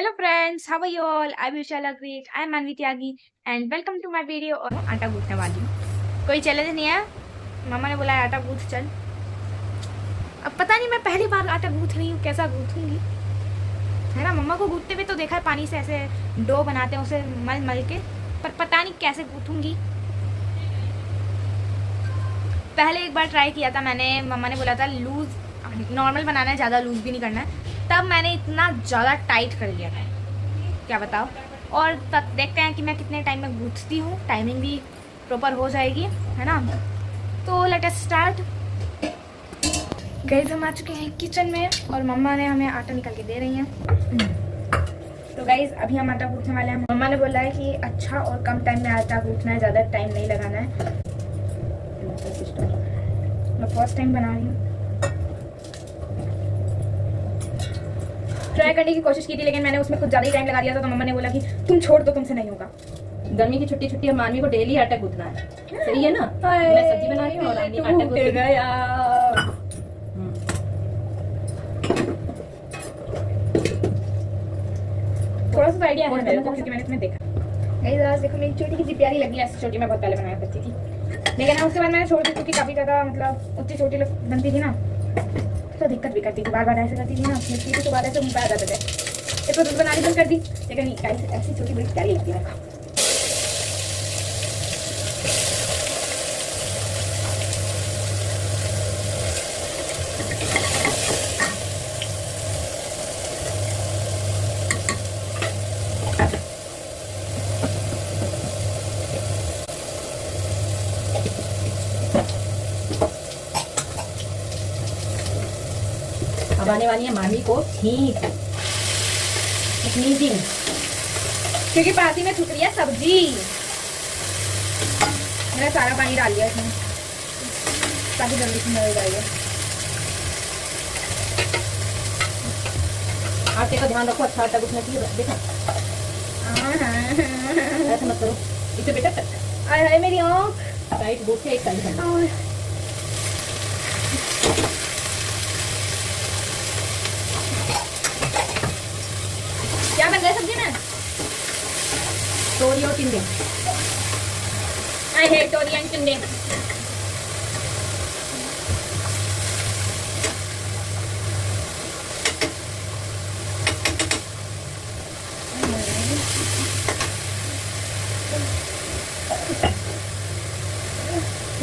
Hello friends, how are you all? I wish all are great. I am Manvi Tyagi and welcome to my video। और आटा गूंथने वाली हूँ। कोई challenge नहीं है। मामा ने बोला आटा गूंथ चल। अब पता नहीं, मैं पहली बार आटा गूंथ रही हूँ, कैसा गूंथूंगी, है ना। मम्मा को गूंथते हुए तो देखा है, पानी से ऐसे डो बनाते हैं उसे मल मल के, पर पता नहीं कैसे गूंथूंगी। पहले एक बार ट्राई किया था मैंने, मम्मा ने बोला था लूज नॉर्मल बनाना है, ज़्यादा लूज भी नहीं करना है। तब मैंने इतना ज़्यादा टाइट कर लिया था, क्या बताओ। और तब देखते हैं कि मैं कितने टाइम में गूंथती हूँ, टाइमिंग भी प्रॉपर हो जाएगी, है ना। तो लेट अस स्टार्ट। गाइस हम आ चुके हैं किचन में और मम्मा ने हमें आटा निकाल के दे रही हैं। तो गाइस अभी हम आटा गूंथने वाले हैं। मम्मा ने बोला है कि अच्छा और कम टाइम में आटा गूंथना है, ज़्यादा टाइम नहीं लगाना है। मैं फर्स्ट टाइम बना रही हूँ, ट्राई करने की कोशिश की थी, लेकिन मैंने उसमें कुछ ज़्यादा ही टाइम लगा दिया था। तो मम्मा ने बोला कि तुम छोड़ दो, तुमसे नहीं होगा। गर्मी की छुट्टी छुट्टी मानवी को डेली आटा गूंथना है, सही है ना। मैं सब्जी बना रही हूँ और आटा गूंथ गया। थोड़ा सा आइडिया है मेरे को, क्योंकि मैंने तुम्हें देखा। गाइस आज देखो मेरी चोटी कितनी प्यारी लगी है। ऐसी चोटी मैं बहुत पहले बनाया करती थी, लेकिन उसके बाद मैंने छोड़ दी, क्योंकि काफ़ी ज़्यादा मतलब उतनी चोटी बनती थी ना, तो दिक्कत भी करती थी। बार बार ऐसे करती थी ना, मिट्टी के बाद ऐसे मुँह पे आ जाते थे। इसको दूध बनानी बंद कर दी, लेकिन ऐसी चोटी बड़ी प्यारी लगती है। अब आने वाली है मानवी को ठीक स्नीजिंग, क्योंकि पाती में छुप रही है सब्जी। मैंने सारा पानी डाल दिया इसमें ताकि जल्दी से मिल जाएगा। आटे का ध्यान रखो, अच्छा आटा गूंथना चाहिए। देखा ऐसा मत करो, इसे बेटा आय हाय मेरी आँख। टाइट गूंथ के एक साइड करना। क्या बन गया सब्जी में? तोरी और टिंडे। आई हेट तोरी एंड टिंडे।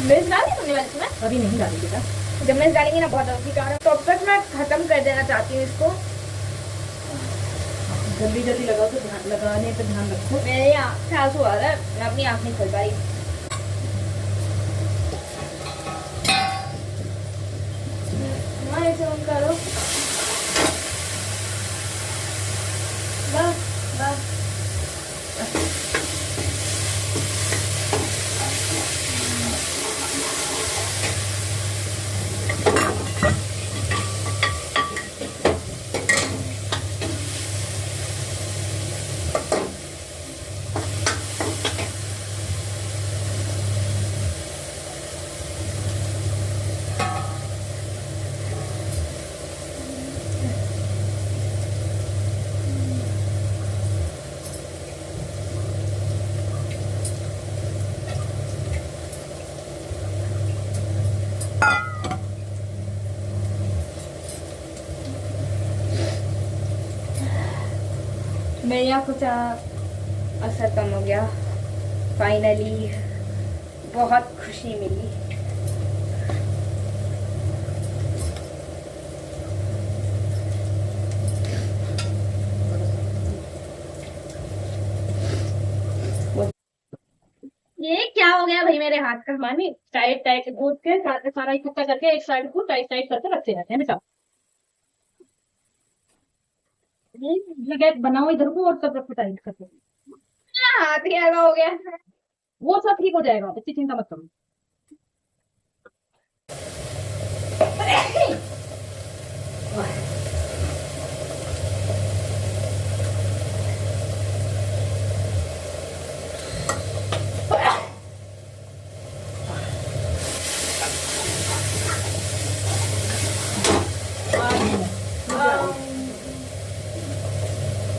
मिर्च डाली तुमने वाले इसमें? अभी नहीं डाली बेटा, जब मिर्च डालेंगे ना बहुत अच्छी कार। तो अब तक मैं खत्म कर देना चाहती हूँ इसको। जल्दी जल्दी लगाओ, तो ध्यान लगाने पर ध्यान रखो। मेरे आँख से आंसू आ रहा है, मैं अपनी आँख नहीं खोल पा रही। इसे करो बस बस। मेरी आँखों का असर कम हो गया। फाइनली बहुत खुशी मिली। ये क्या हो गया भाई मेरे हाथ का। मानी टाइट टाइट गूंथ के सारा इकट्ठा करके एक साइड को टाइट टाइट करके रखते रहते हैं बेटा। जगह बनाओ इधर को और सब रखो टाइट करके। हाथ ही ऐसा हो गया। वो सब ठीक हो जाएगा, इतनी चिंता मत करो।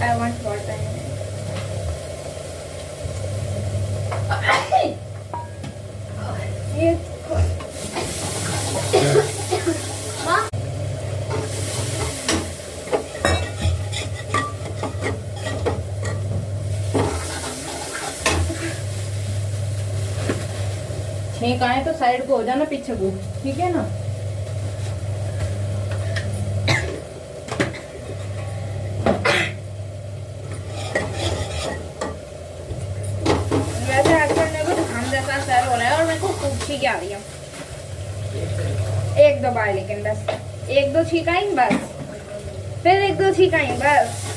I want मस्त पड़ता है। ये छेक आए तो साइड को हो जाना, पीछे को, ठीक है ना। वैसे आजकल मेरे को जुकाम जैसा सर हो रहा है और मेरे को खूब छींक आ रही है। एक दो बार, लेकिन बस एक दो छींक आई बस, फिर एक दो छींक आई बस।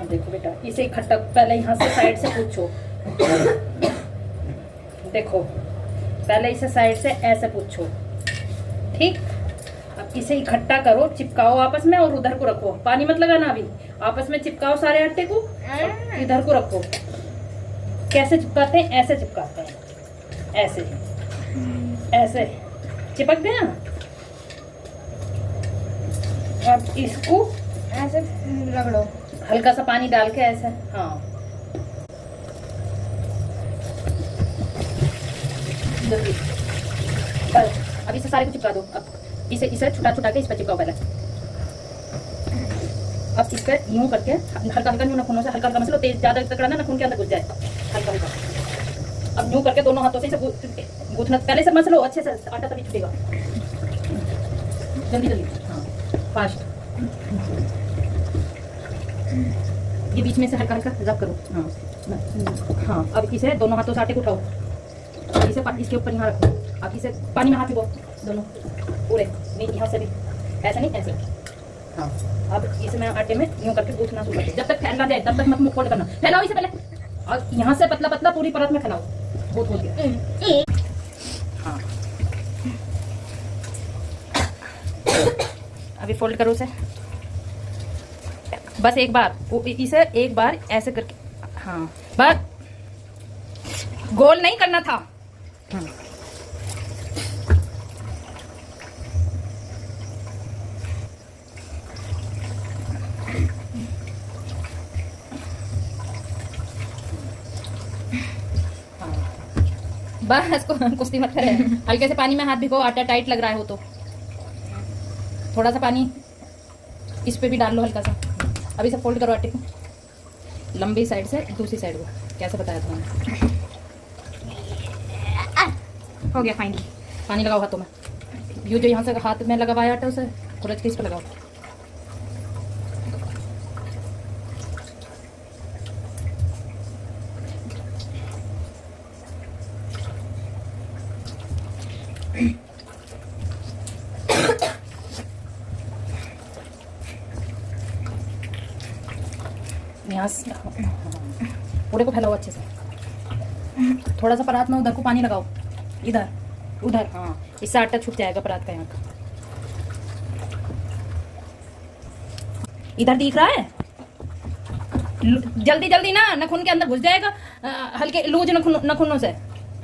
देखो बेटा, इसे इकट्ठा पहले यहाँ से साइड से पूछो। देखो पहले इसे साइड से ऐसे पूछो, ठीक। अब इसे इकट्ठा करो, चिपकाओ आपस में और उधर को रखो। पानी मत लगाना अभी, आपस में चिपकाओ सारे आटे को, इधर को रखो। कैसे चिपकाते हैं? ऐसे चिपकाते हैं, ऐसे ऐसे चिपक गया। अब इसको ऐसे रगड़ो, हल्का सा पानी डाल के ऐसे, हाँ जल्दी। अब इसे सारे को चिपका दो। अब इसे छुटा छुटा के इस पर चिपकाओ पहले। अब इस पर यूं करके हल्का हल्का यूं नाखूनों से हल्का हल्का मसलो, तेज ज्यादा तक करना नाखून के अंदर घुस जाए, हल्का हल्का। अब यूं करके दोनों हाथों से इसे गूंथना, पहले से मसलो अच्छे से, आटा तभी छुटेगा। जल्दी जल्दी, हाँ फास्ट। ये बीच में से हल्का हल्का रब करो, हाँ हाँ। अब इसे दोनों हाथों से आटे को उठाओ, इसे इसके ऊपर यहाँ रखो। अब इसे पानी में हाथ भिगो दोनों पूरे, नहीं यहाँ से भी, ऐसा नहीं ऐसे, हाँ। अब इसे मैं आटे में यूं करके गूंथना शुरू करती, जब तक फैल ना जाए तब तक मत मुंह फोल्ड करना। फैलाओ इसे पहले, और यहाँ से पतला पतला पूरी परत में फैलाओ। बहुत हो गया। हाँ, अभी फोल्ड करो उसे, बस एक बार इसे एक बार ऐसे करके, हाँ बस, गोल नहीं करना था। हाँ। बस कुश्ती मत करे, हल्के से पानी में हाथ भिगो, आटा टाइट लग रहा है हो तो थोड़ा सा पानी इस पे भी डाल लो हल्का सा। अभी सब फोल्ड करो आटे को, लंबी साइड से दूसरी साइड को, कैसे बताया था मैंने। हो गया फाइनली। पानी लगाओ हाथों में, ये जो यहाँ से हाथ में लगा हुआ है आटा उसे खुरच के इस पे लगाओ। यहाँ से पूरे को फैलाओ अच्छे से, थोड़ा सा परात में उधर को पानी लगाओ, इधर उधर, हाँ इससे आटा छूट जाएगा परात का यहाँ का। इधर दिख रहा है, जल्दी जल्दी ना नखून के अंदर घुस जाएगा, हल्के लूज नखूनों से।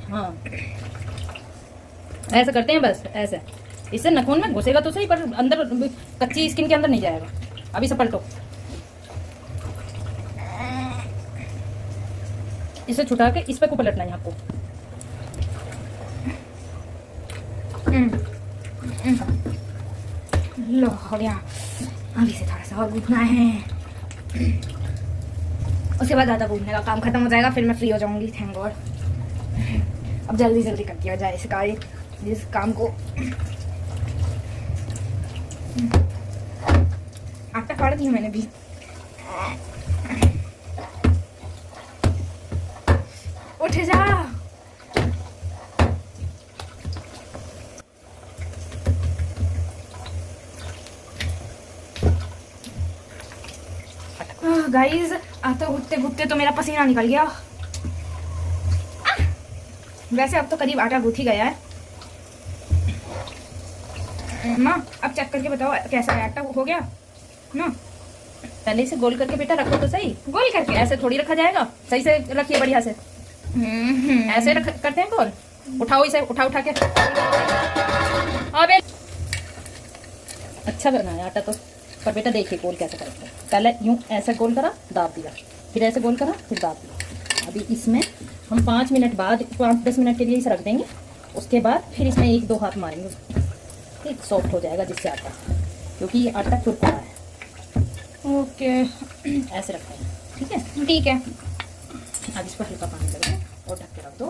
हाँ ऐसे करते हैं बस, ऐसे इससे नखून में घुसेगा तो सही, पर अंदर कच्ची स्किन के अंदर नहीं जाएगा। अभी से पलटो, इसे छुटा के इस पे को पलटना है आपको। लो हो गया। अभी से थोड़ा सा और गूंथना है, उसके बाद आटा गूंथने का काम खत्म हो जाएगा, फिर मैं फ्री हो जाऊंगी। Thank God. अब जल्दी जल्दी कर दिया जाए इसका जिस काम को। आटा फाड़ दिया मैंने भी। उठ जा। गाइस आटा गूंथते गूंथते तो मेरा पसीना निकल गया। वैसे अब तो करीब आटा गूंथ ही गया है। माँ अब चेक करके बताओ कैसा है, आटा हो गया ना? पहले इसे गोल करके बेटा रखो तो सही, गोल करके ऐसे थोड़ी रखा जाएगा, सही से रखिए बढ़िया से। ऐसे करते हैं गोल, उठाओ इसे, उठा उठा के। अबे अच्छा बना है आटा तो, पर बेटा देखिए गोल कैसे करते हैं। पहले यूं ऐसे गोल करा, दाब दिया, फिर ऐसे गोल करा, फिर दाब दिया। अभी इसमें हम 5 मिनट बाद, 5-10 मिनट के लिए इसे रख देंगे। उसके बाद फिर इसमें 1-2 हाथ मारेंगे, ठीक सॉफ्ट हो जाएगा जिससे आटा, क्योंकि ये आटा कुरकुरा है। ओके ऐसे रखते हैं, ठीक है। ठीक है। अब इस पर हल्का पानी लगाओ और ढक के रख दो।